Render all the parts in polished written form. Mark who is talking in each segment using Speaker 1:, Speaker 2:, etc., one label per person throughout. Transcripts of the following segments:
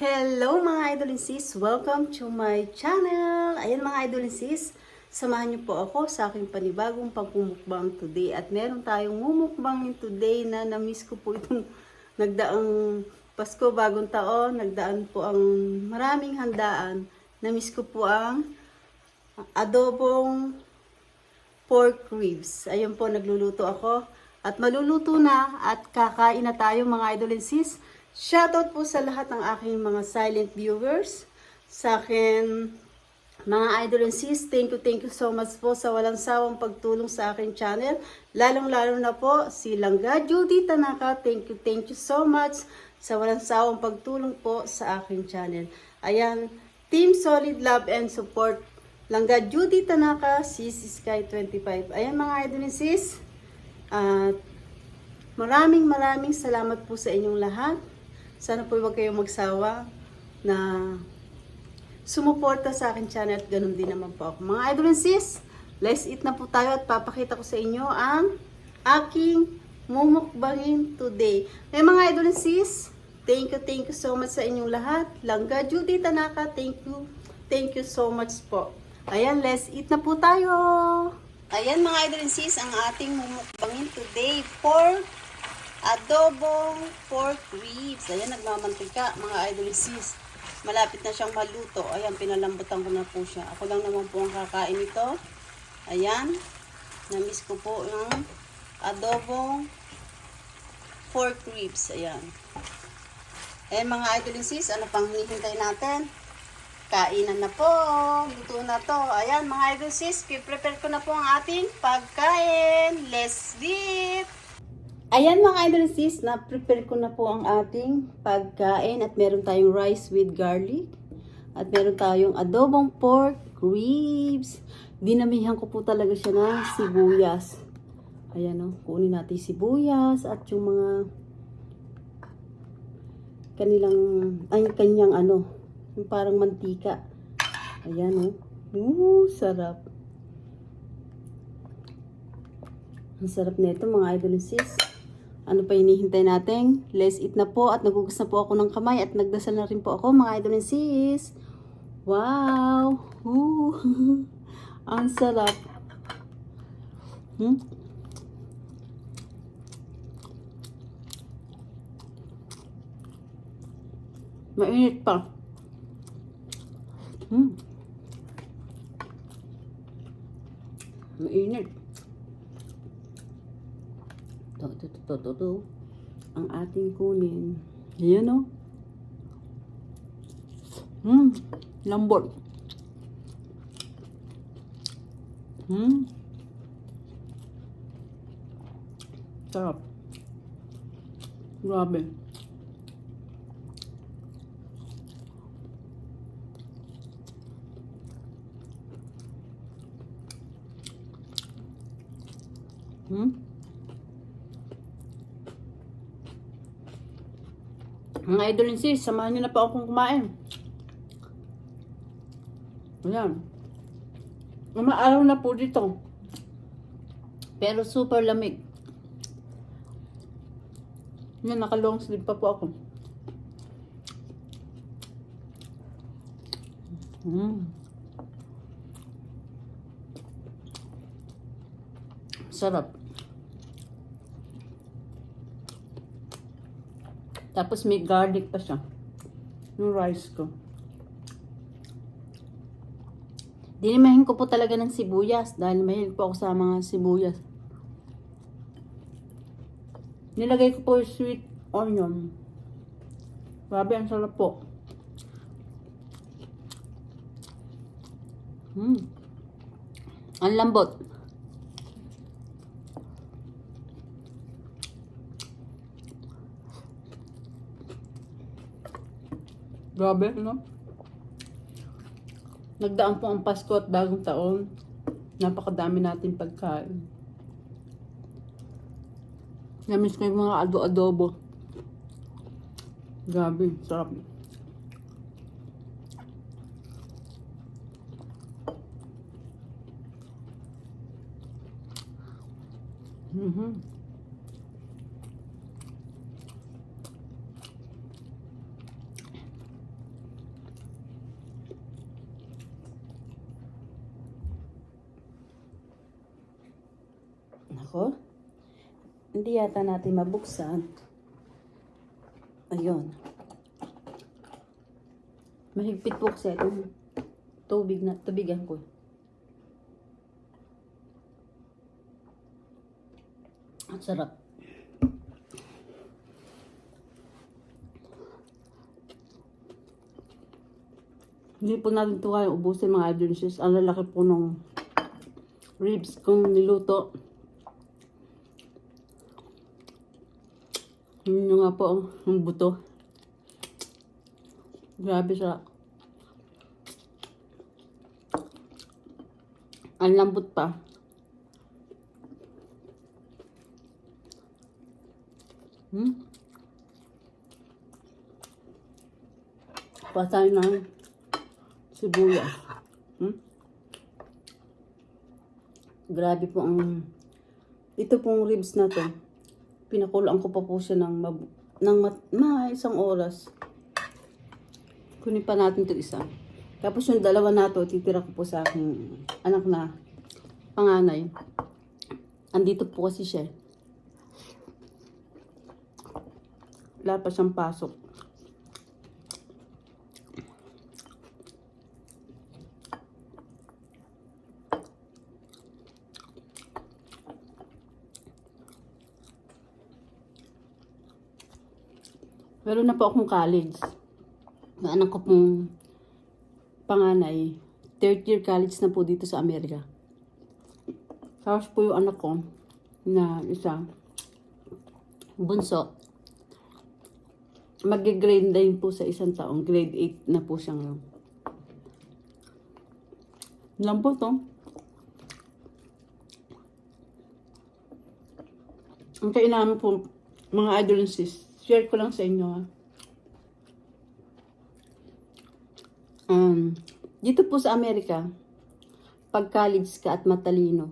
Speaker 1: Hello mga idol and sis! Welcome to my channel! Ayan mga idol and sis, samahan niyo po ako sa aking panibagong pagmumukbang today. At meron tayong mumukbangin today na na-miss ko po itong nagdaang Pasko, bagong taon. Nagdaan po ang maraming handaan. Na-miss ko po ang adobong pork ribs. Ayun po, nagluluto ako. At maluluto na at kakain na tayo mga idol and sis. Shoutout po sa lahat ng aking mga silent viewers. Sa akin, mga idol and sis, thank you so much po sa walang sawang pagtulong sa aking channel. Lalong-lalo na po si Langga Judy Tanaka. Thank you so much sa walang sawang pagtulong po sa aking channel. Ayan, Team Solid Love and Support. Langga Judy Tanaka, Sis Sky 25. Ayan mga idol and sis. At maraming salamat po sa inyong lahat. Sana po huwag kayong magsawa na sumuporta sa akin channel at ganun din naman po ako. Mga idol and sis, let's eat na po tayo at papakita ko sa inyo ang aking mumukbangin today. May mga idol and sis, thank you so much sa inyong lahat. Langga Judy Tanaka, thank you so much po. Ayan, let's eat na po tayo. Ayan mga idol and sis, ang ating mumukbangin today for adobong pork ribs. Ayan, nagmamantika mga idol and sis. Malapit na siyang maluto. Ayan, pinalambutan ko na po siya. Ako lang naman po ang kakain nito. Ayan, na-miss ko po yung adobong pork ribs. Ayan. Ayan mga idol and sis, ano pang hinihintay natin? Kainan na po. Luto na to. Ayan mga idol sis, prepare ko na po ang ating pagkain. Let's eat! Ayan mga idol sis, na-prepare ko na po ang ating pagkain. At meron tayong rice with garlic. At meron tayong adobong pork ribs. Dinamihan ko po talaga siya ng sibuyas. Ayan o, kunin natin sibuyas at yung mga kanyang ano, yung parang mantika. Ayan o. Sarap. Ang sarap nito mga idol and sis. Ano pa hinihintay natin? Let's eat na po at nagugas na po ako ng kamay at nagdasal na rin po ako mga idol and sis. Wow! Ang sarap. Mainit pa. Mainit. Ito. Ang ating kunin. Ayan o. Lambot. Sarap. Grabe. Mga idol and sis, samahan nyo na pa akong kumain. Ayan. Araw na po dito. Pero super lamig. Yan, naka-long sleeve pa po ako. Sarap. Tapos may garlic pa siya. Yung rice ko. Dinimahin ko po talaga ng sibuyas dahil mahilig po ako sa mga sibuyas. Nilagay ko po yung sweet onion. Grabe, ang sarap po. Ang lambot. Grabe, no? Nagdaan po ang Pasko at bagong taon. Napakadami natin pagkain. Namiss ko yung mga adobo. Grabe, sarap. Ako, hindi yata natin mabuksan. Ayun. Mahigpit po kasi itong tubigan ko. Ang sarap. Hindi po natin ito kaya ubusin mga idolins. Ang lalaki po nung ribs kong niluto. Yun nga po ang buto. Grabe siya. Ang lambot pa. Patay na sibuyas. Grabe po ang ito pong ribs na to. Pinakulaan ko pa po siya ng isang oras. Kunin pa natin ito isa. Tapos yung dalawa na to, titira ko po sa aking anak na panganay. Andito po kasi siya. Wala pa siyang pasok. Meron na po akong college. Yung anak ko pong panganay, third year college na po dito sa Amerika. Tapos po yung anak ko na isa, bunso, mag-grade 9 po sa isang taong. Grade 8 na po siya ngayon. Lang po to. Ang kailangan po, mga idolins, share ko lang sa inyo ha. Dito po sa Amerika, pag college ka at matalino,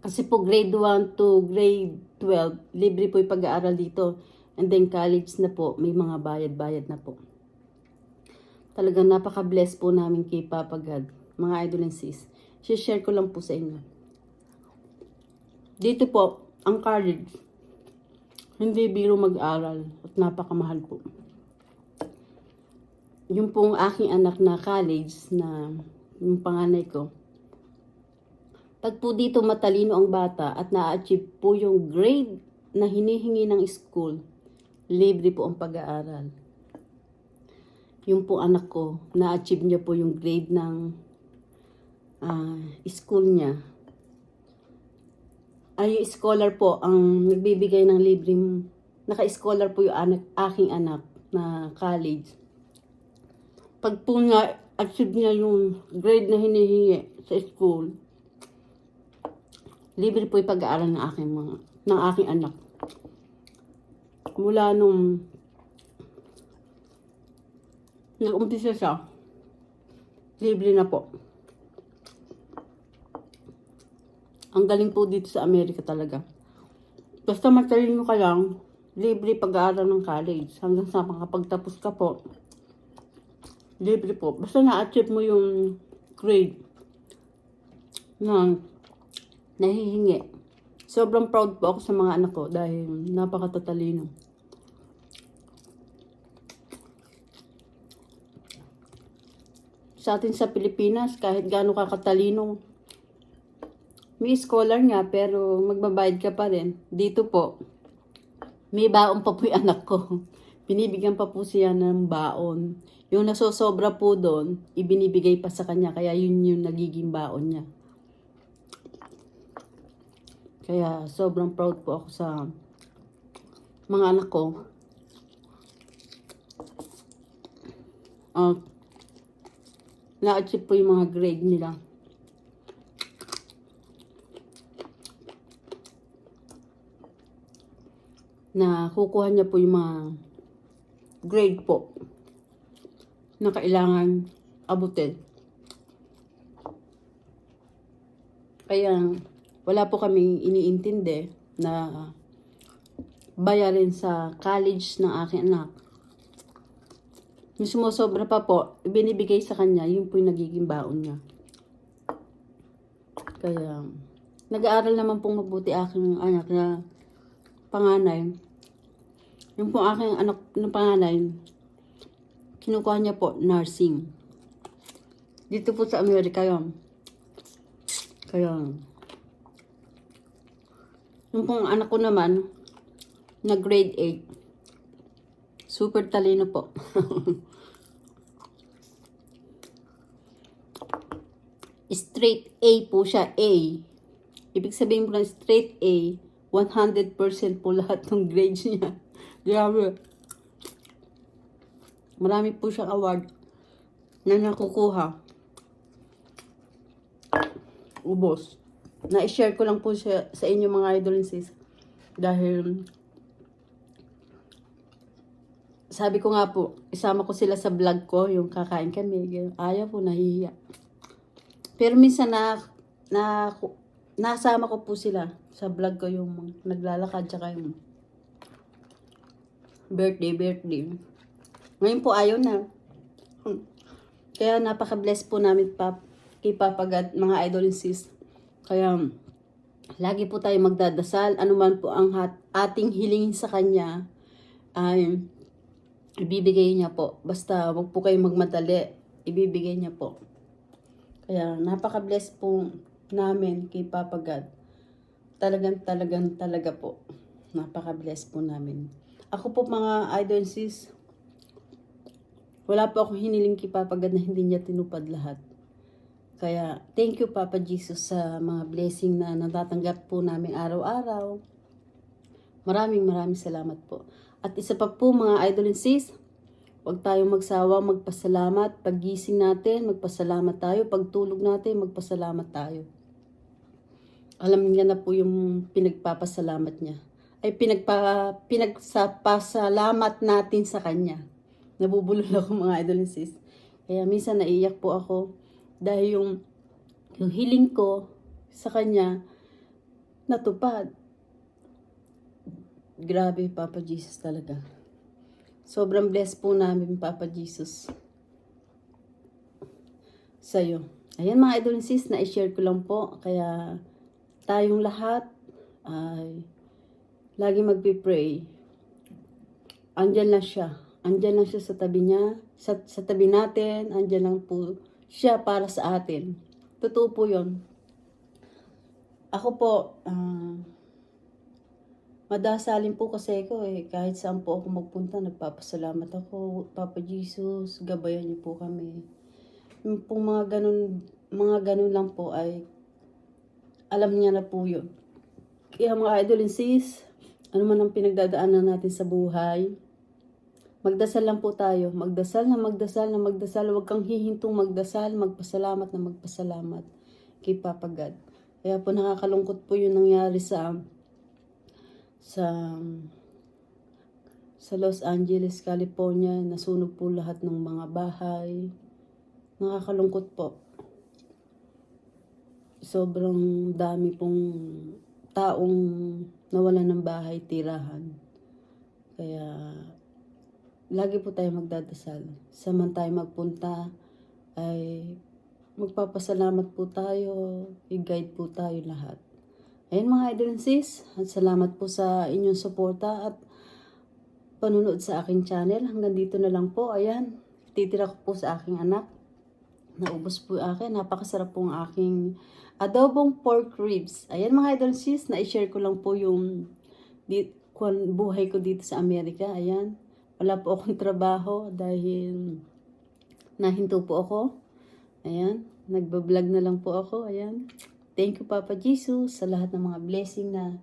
Speaker 1: kasi po grade 1 to grade 12, libre po yung pag-aaral dito. And then college na po, may mga bayad-bayad na po. Talagang napaka-bless po namin kay Papa God, mga idol and sis. Share ko lang po sa inyo. Dito po, ang college, hindi biro mag-aral at napakamahal po. Yung pong aking anak na college, na yung panganay ko, pag po dito matalino ang bata at na-achieve po yung grade na hinihingi ng school, libre po ang pag-aaral. Yung po anak ko, na-achieve niya po yung grade ng school niya. Ay, scholar po ang nagbibigay ng libreng, naka-scholar po yung aking anak na college. Pag po nga achieve niya yung grade na hinihingi sa school, libre po yung pag-aaral ng aking anak. Mula nung nag-umpisa siya, libre na po. Ang galing po dito sa Amerika talaga. Basta matalino ka lang, libre pag-aaral ng college. Hanggang sa makapagtapos ka po, libre po. Basta na-achieve mo yung grade na nahihingi. Sobrang proud po ako sa mga anak ko dahil napakatatalino. Sa atin sa Pilipinas, kahit gaano ka katalino, may scholar nga pero magbabayad ka pa rin. Dito po, may baon pa po yung anak ko. Binibigyan pa po siya ng baon. Yung nasosobra po doon, ibinibigay pa sa kanya. Kaya yun yung nagiging baon niya. Kaya sobrang proud po ako sa mga anak ko. Na-achieve po yung mga grade nila. Na kukuha niya po yung mga grade po na kailangan abutin. Kaya wala po kaming iniintindi na bayarin sa college ng aking anak. Yung sumusobra pa po, ibinibigay sa kanya, yun po yung nagiging baon niya. Kaya nag-aaral naman pong mabuti aking anak na panganay. Yung pong aking anak na panganay, kinukuha niya po nursing. Dito po sa Amerika yun. Kaya, yung pong anak ko naman, na grade 8. Super talino po. Straight A po siya, A. Ibig sabihin po ng straight A, 100% po lahat ng grades niya. Grabe. Marami po siyang award na nakukuha. Ubos. Na-share ko lang po siya sa inyo mga idol and sis. Dahil sabi ko nga po, isama ko sila sa vlog ko, yung kakain kami. Ayaw po, nahihiya. Pero minsan nasama ko po sila sa vlog ko, yung naglalakad tsaka yung birthday. Ngayon po ayaw na. Kaya napaka-bless po namin kay Papa God, mga idol and sis. Kaya lagi po tayo magdadasal. Ano man po ang ating hilingin sa Kanya ay ibibigay niya po. Basta wag po kayo magmadali. Ibibigay niya po. Kaya napaka-bless po namin kay Papa God. Talaga po. Napaka-bless po namin. Ako po mga idol and sis, wala po akong hiniling kay Papa God na hindi niya tinupad lahat. Kaya, thank you Papa Jesus sa mga blessing na natatanggap po namin araw-araw. Maraming salamat po. At isa pa po mga idol and sis, huwag tayong magsawa, magpasalamat. Paggising natin, magpasalamat tayo. Pagtulog natin, magpasalamat tayo. Alam niya na po yung pinagpapasalamat niya. Ay pinagpasalamat natin sa Kanya. Nabubulol ako mga idol and sis. Kaya minsan naiiyak po ako. Dahil yung hiling ko sa Kanya, natupad. Grabe, Papa Jesus talaga. Sobrang blessed po namin, Papa Jesus, sa'yo. Ayan mga idol and sis, na-share ko lang po. Kaya tayong lahat ay lagi magpipray. Andyan lang siya. Andyan lang siya sa tabi niya. Sa tabi natin, andyan lang po siya para sa atin. Totoo po yun. Ako po, madasalin po kasi ko kahit saan po ako magpunta, nagpapasalamat ako. Papa Jesus, gabayan niyo po kami. Yung pong mga ganun lang po ay alam niya na po yun. Kaya mga idol and sis, ano man ang pinagdadaanan natin sa buhay, magdasal lang po tayo. Magdasal. Huwag kang hihintong magdasal. Magpasalamat kay Papa God. Kaya po nakakalungkot po yung nangyari sa Los Angeles, California. Nasunog po lahat ng mga bahay. Nakakalungkot po. Sobrang dami pong taong nawalan ng bahay, tirahan. Kaya lagi po tayo magdadasal. Saman tayo magpunta ay magpapasalamat po tayo, i-guide po tayo lahat. Ayan mga idol and sis, at salamat po sa inyong suporta at panunood sa aking channel. Hanggang dito na lang po. Ayan, titira ko po sa aking anak. Naubos po akin. Napakasarap po ang aking adobong pork ribs. Ayan mga idol and sis, na-share ko lang po yung buhay ko dito sa Amerika. Ayan. Wala po akong trabaho dahil nahinto po ako. Ayan. Nagbablog na lang po ako. Ayan. Thank you Papa Jesus sa lahat ng mga blessing na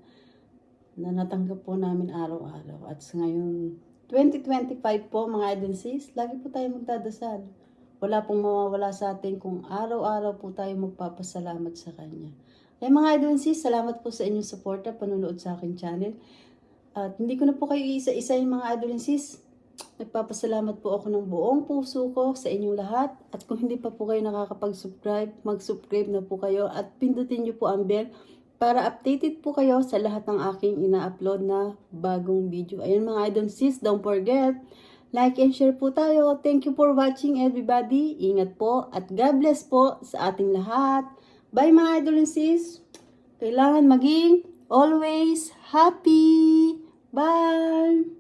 Speaker 1: natanggap po namin araw-araw. At sa ngayon, 2025 po mga idol sis, lagi po tayo magdadasal. Wala pong mawawala sa atin kung araw-araw po tayo magpapasalamat sa Kanya. Ayan mga idol sis, salamat po sa inyong suporta, panunood sa aking channel. At hindi ko na po kayo isa-isa yung mga idol and sis. Nagpapasalamat po ako ng buong puso ko sa inyong lahat. At kung hindi pa po kayo nakakapag-subscribe, mag-subscribe na po kayo at pindutin nyo po ang bell para updated po kayo sa lahat ng aking ina-upload na bagong video. Ayan mga idol and sis, don't forget, like and share po tayo. Thank you for watching everybody. Ingat po at God bless po sa ating lahat. Bye mga idol and sis. kailangan maging always happy. Bye!